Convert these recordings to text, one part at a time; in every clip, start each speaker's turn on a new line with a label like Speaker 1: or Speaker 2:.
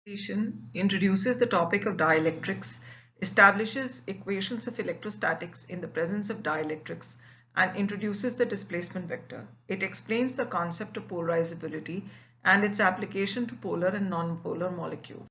Speaker 1: Introduces the topic of dielectrics, establishes equations of electrostatics in the presence of dielectrics, and introduces the displacement vector. It explains the concept of polarizability and its application to polar and nonpolar molecules.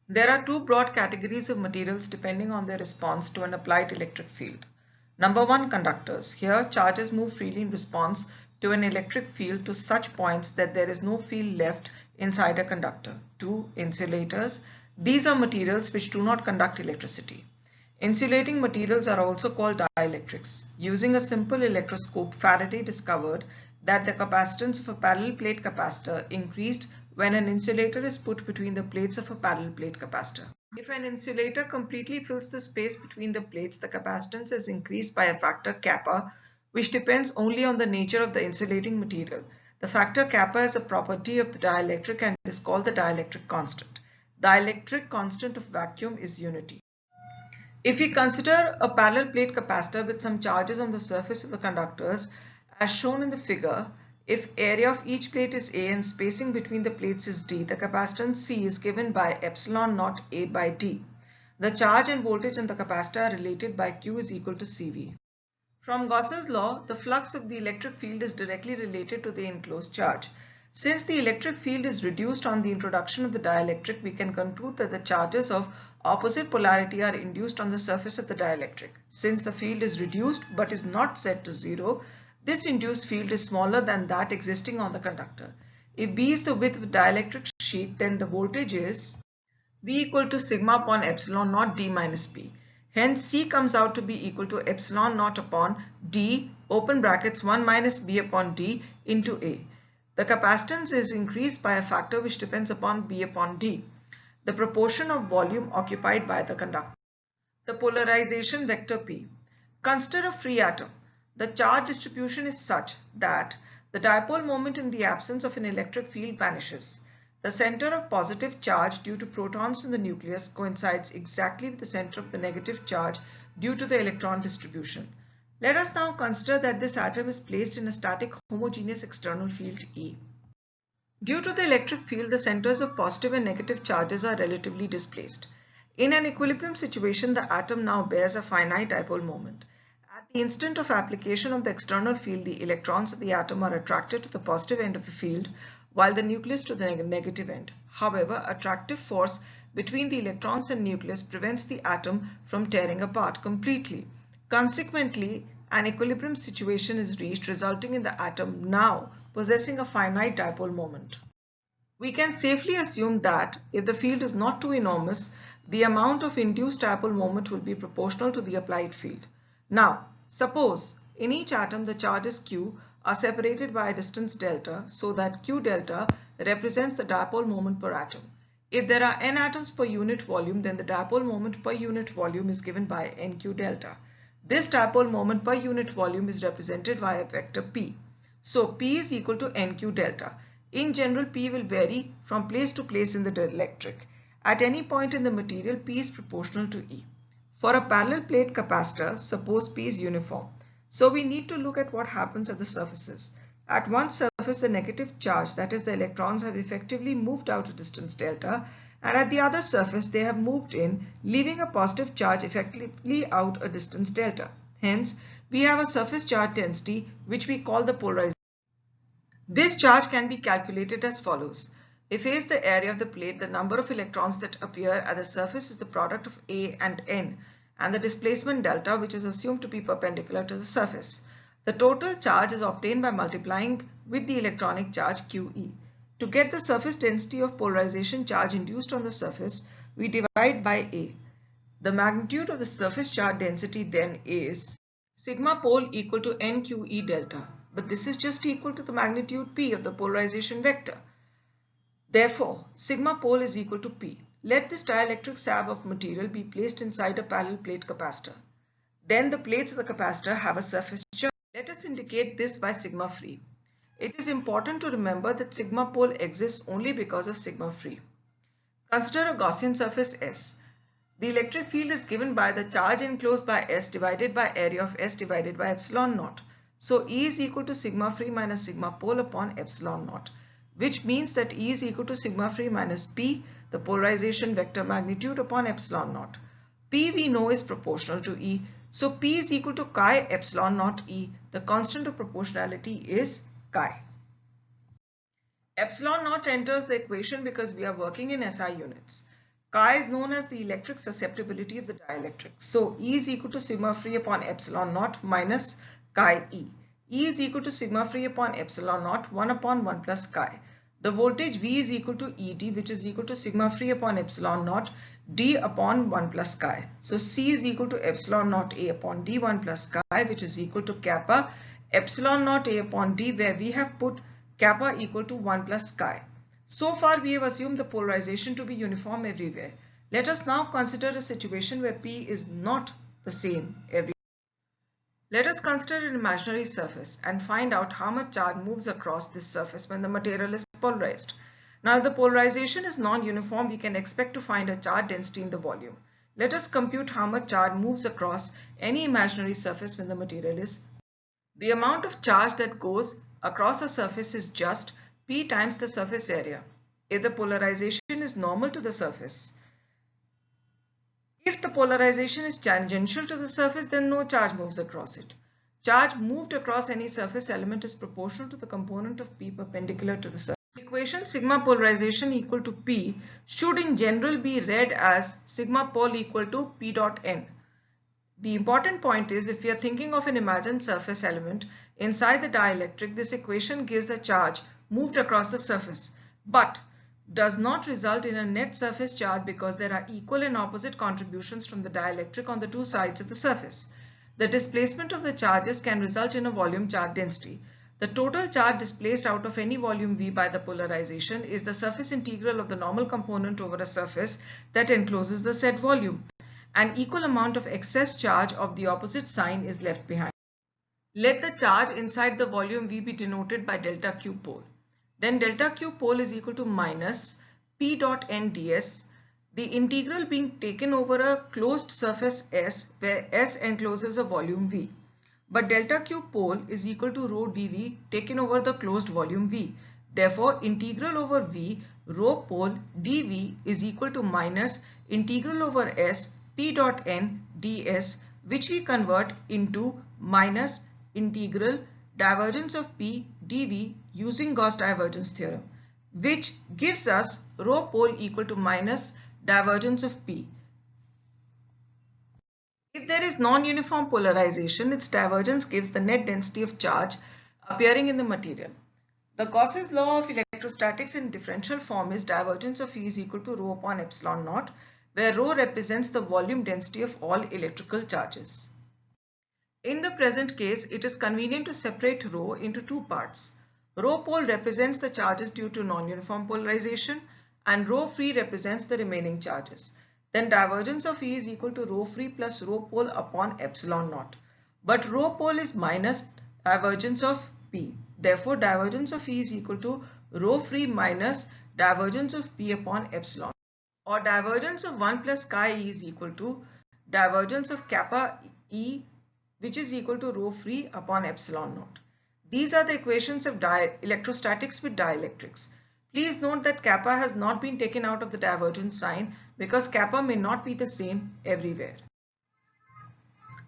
Speaker 1: There are two broad categories of materials depending on their response to an applied electric field. Number one, conductors. Here, charges move freely in response to an electric field to such points that there is no field left inside a conductor. Two, insulators. These are materials which do not conduct electricity. Insulating materials are also called dielectrics. Using a simple electroscope, Faraday discovered that the capacitance of a parallel plate capacitor increased when an insulator is put between the plates of a parallel plate capacitor. If an insulator completely fills the space between the plates, the capacitance is increased by a factor kappa, which depends only on the nature of the insulating material. The factor kappa is a property of the dielectric and is called the dielectric constant. The dielectric constant of vacuum is unity. If we consider a parallel plate capacitor with some charges on the surface of the conductors, as shown in the figure, if area of each plate is A and spacing between the plates is D, the capacitance C is given by epsilon naught A by D. The charge and voltage on the capacitor are related by Q is equal to CV. From Gauss's law, the flux of the electric field is directly related to the enclosed charge. Since the electric field is reduced on the introduction of the dielectric, we can conclude that the charges of opposite polarity are induced on the surface of the dielectric. Since the field is reduced but is not set to zero, this induced field is smaller than that existing on the conductor. If B is the width of the dielectric sheet, then the voltage is V equal to sigma upon epsilon naught D minus P. Hence, C comes out to be equal to epsilon naught upon D open brackets 1 minus B upon D into A. The capacitance is increased by a factor which depends upon B upon D, the proportion of volume occupied by the conductor. The polarization vector P. Consider a free atom. The charge distribution is such that the dipole moment in the absence of an electric field vanishes. The center of positive charge due to protons in the nucleus coincides exactly with the center of the negative charge due to the electron distribution. Let us now consider that this atom is placed in a static homogeneous external field E. Due to the electric field, the centers of positive and negative charges are relatively displaced. In an equilibrium situation, the atom now bears a finite dipole moment. At the instant of application of the external field, the electrons of the atom are attracted to the positive end of the field, while the nucleus to the negative end. However, attractive force between the electrons and nucleus prevents the atom from tearing apart completely. Consequently, an equilibrium situation is reached, resulting in the atom now possessing a finite dipole moment. We can safely assume that if the field is not too enormous, the amount of induced dipole moment will be proportional to the applied field. Now, suppose in each atom the charges Q are separated by a distance delta, so that Q delta represents the dipole moment per atom. If there are n atoms per unit volume, then the dipole moment per unit volume is given by NQ delta. This dipole moment per unit volume is represented by a vector P. So P is equal to NQ delta. In general, P will vary from place to place in the dielectric. At any point in the material, P is proportional to E. For a parallel plate capacitor, suppose P is uniform. So we need to look at what happens at the surfaces. At one surface, the negative charge, that is the electrons, have effectively moved out a distance delta, and at the other surface they have moved in, leaving a positive charge effectively out a distance delta. Hence, we have a surface charge density which we call the polarization. This charge can be calculated as follows. If A is the area of the plate, the number of electrons that appear at the surface is the product of A and N, and the displacement delta, which is assumed to be perpendicular to the surface. The total charge is obtained by multiplying with the electronic charge QE. To get the surface density of polarization charge induced on the surface, we divide by A. The magnitude of the surface charge density then is sigma pole equal to NQE delta, but this is just equal to the magnitude P of the polarization vector. Therefore, sigma pole is equal to P. Let this dielectric slab of material be placed inside a parallel plate capacitor. Then the plates of the capacitor have a surface charge. Let us indicate this by sigma free. It is important to remember that sigma pole exists only because of sigma free. Consider a Gaussian surface S. The electric field is given by the charge enclosed by S divided by area of S divided by epsilon naught. So E is equal to sigma free minus sigma pole upon epsilon naught. which means that E is equal to sigma free minus P, the polarization vector magnitude, upon epsilon naught. P we know is proportional to E, so P is equal to chi epsilon naught E. The constant of proportionality is chi. Epsilon naught enters the equation because we are working in SI units. Chi is known as the electric susceptibility of the dielectric. So E is equal to sigma free upon epsilon naught minus chi E. E is equal to sigma free upon epsilon naught 1 upon 1 plus chi. The voltage V is equal to ED, which is equal to sigma free upon epsilon naught D upon 1 plus chi. So C is equal to epsilon naught A upon D 1 plus chi, which is equal to kappa epsilon naught A upon D, where we have put kappa equal to 1 plus chi. So far we have assumed the polarization to be uniform everywhere. Let us now consider a situation where P is not the same everywhere. Let us consider an imaginary surface and find out how much charge moves across this surface when the material is polarized. Now, if the polarization is non-uniform, we can expect to find a charge density in the volume. Let us compute how much charge moves across any imaginary surface when the material is. The amount of charge that goes across a surface is just P times the surface area, if the polarization is normal to the surface. If the polarization is tangential to the surface, then no charge moves across it. Charge moved across any surface element is proportional to the component of P perpendicular to the surface. The equation sigma polarization equal to P should in general be read as sigma pol equal to P dot n. The important point is, if we are thinking of an imagined surface element inside the dielectric, this equation gives the charge moved across the surface, but does not result in a net surface charge because there are equal and opposite contributions from the dielectric on the two sides of the surface. The displacement of the charges can result in a volume charge density. The total charge displaced out of any volume V by the polarization is the surface integral of the normal component over a surface that encloses the said volume. An equal amount of excess charge of the opposite sign is left behind. Let the charge inside the volume V be denoted by delta Q pole. Then delta Q pole is equal to minus P dot n ds, the integral being taken over a closed surface S, where S encloses a volume V. But delta Q pole is equal to rho dV taken over the closed volume V. Therefore, integral over V rho pole dV is equal to minus integral over S P dot n ds, which we convert into minus integral divergence of P dV using Gauss divergence theorem, which gives us rho pole equal to minus divergence of P. If there is non-uniform polarization, its divergence gives the net density of charge appearing in the material. The Gauss's law of electrostatics in differential form is divergence of E is equal to rho upon epsilon naught, where rho represents the volume density of all electrical charges. In the present case, it is convenient to separate rho into two parts. Rho pole represents the charges due to non-uniform polarization, and rho free represents the remaining charges. Then divergence of E is equal to rho free plus rho pole upon epsilon naught. But rho pole is minus divergence of P. Therefore, divergence of E is equal to rho free minus divergence of P upon epsilon. Or divergence of 1 plus chi E is equal to divergence of kappa E, which is equal to rho free upon epsilon naught. These are the equations of electrostatics with dielectrics. Please note that kappa has not been taken out of the divergence sign because kappa may not be the same everywhere.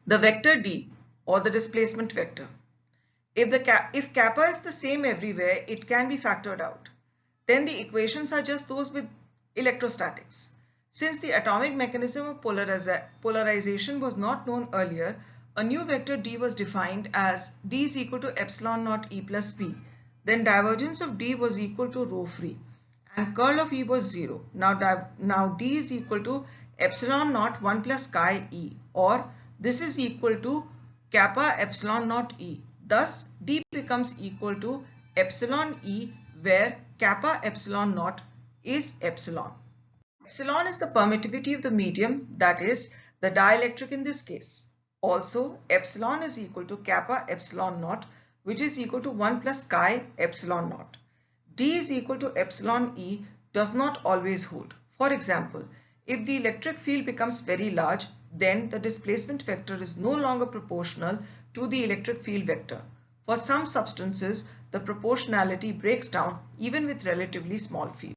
Speaker 1: The vector D, or the displacement vector. If kappa is the same everywhere, it can be factored out. Then the equations are just those with electrostatics. Since the atomic mechanism of polarization was not known earlier, a new vector D was defined as D is equal to epsilon naught E plus P. Then divergence of D was equal to rho free and curl of E was 0. Now D is equal to epsilon naught 1 plus chi E, or this is equal to kappa epsilon naught E. Thus D becomes equal to epsilon E, where kappa epsilon naught is epsilon. Epsilon is the permittivity of the medium, that is the dielectric in this case. Also, epsilon is equal to kappa epsilon naught, which is equal to 1 plus chi epsilon naught. D is equal to epsilon E does not always hold. For example, if the electric field becomes very large, then the displacement vector is no longer proportional to the electric field vector. For some substances, the proportionality breaks down even with relatively small fields.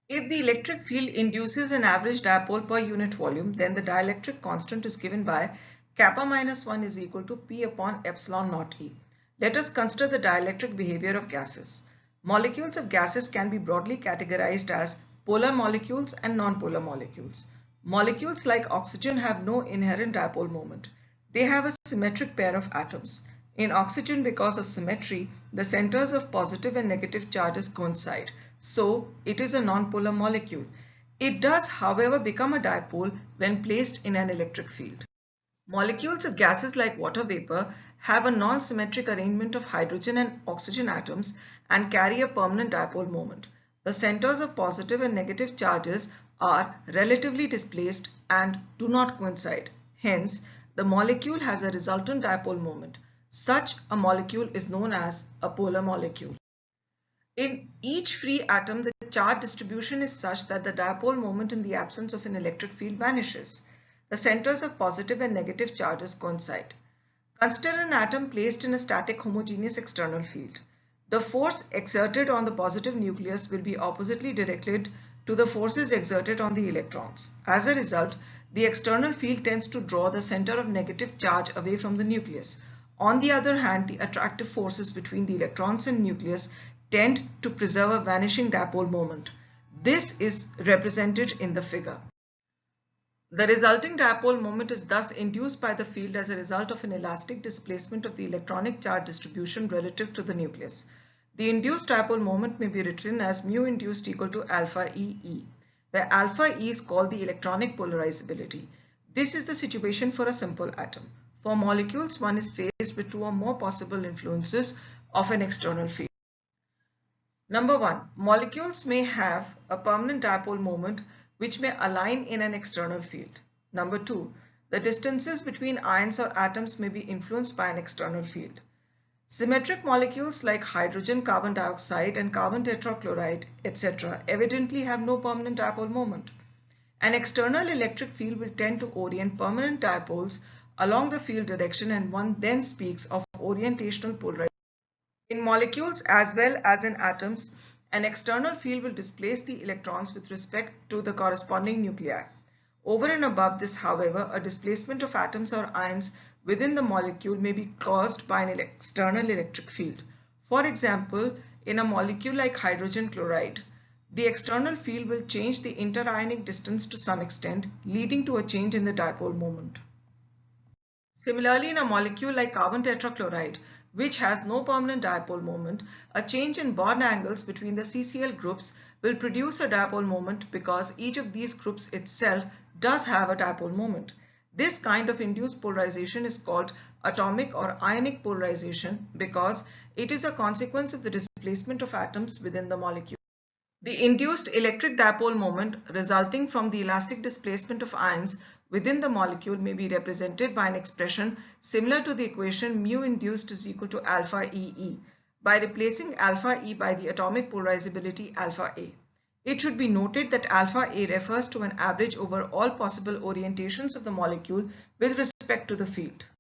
Speaker 1: If the electric field induces an average dipole per unit volume, then the dielectric constant is given by kappa minus 1 is equal to P upon epsilon naught E. Let us consider the dielectric behavior of gases. Molecules of gases can be broadly categorized as polar molecules and non-polar molecules. Molecules like oxygen have no inherent dipole moment. They have a symmetric pair of atoms. In oxygen, because of symmetry, the centers of positive and negative charges coincide. So, it is a non-polar molecule. It does, however, become a dipole when placed in an electric field. Molecules of gases like water vapor have a non-symmetric arrangement of hydrogen and oxygen atoms and carry a permanent dipole moment. The centers of positive and negative charges are relatively displaced and do not coincide. Hence, the molecule has a resultant dipole moment. Such a molecule is known as a polar molecule. In each free atom, the charge distribution is such that the dipole moment in the absence of an electric field vanishes. The centers of positive and negative charges coincide. Consider an atom placed in a static homogeneous external field. The force exerted on the positive nucleus will be oppositely directed to the forces exerted on the electrons. As a result, the external field tends to draw the center of negative charge away from the nucleus. On the other hand, the attractive forces between the electrons and nucleus tend to preserve a vanishing dipole moment. This is represented in the figure. The resulting dipole moment is thus induced by the field as a result of an elastic displacement of the electronic charge distribution relative to the nucleus. The induced dipole moment may be written as mu induced equal to alpha E, where alpha E is called the electronic polarizability. This is the situation for a simple atom. For molecules, one is faced with two or more possible influences of an external field. Number 1. Molecules may have a permanent dipole moment which may align in an external field. Number 2. The distances between ions or atoms may be influenced by an external field. Symmetric molecules like hydrogen, carbon dioxide and carbon tetrachloride, etc. evidently have no permanent dipole moment. An external electric field will tend to orient permanent dipoles along the field direction, and one then speaks of orientational polarization. In molecules as well as in atoms, an external field will displace the electrons with respect to the corresponding nuclei. Over and above this, however, a displacement of atoms or ions within the molecule may be caused by an external electric field. For example, in a molecule like hydrogen chloride, the external field will change the interionic distance to some extent, leading to a change in the dipole moment. Similarly, in a molecule like carbon tetrachloride, which has no permanent dipole moment, a change in bond angles between the CCl groups will produce a dipole moment because each of these groups itself does have a dipole moment. This kind of induced polarization is called atomic or ionic polarization because it is a consequence of the displacement of atoms within the molecule. The induced electric dipole moment resulting from the elastic displacement of ions within the molecule may be represented by an expression similar to the equation mu induced is equal to alpha E by replacing alpha E by the atomic polarizability alpha A. It should be noted that alpha A refers to an average over all possible orientations of the molecule with respect to the field.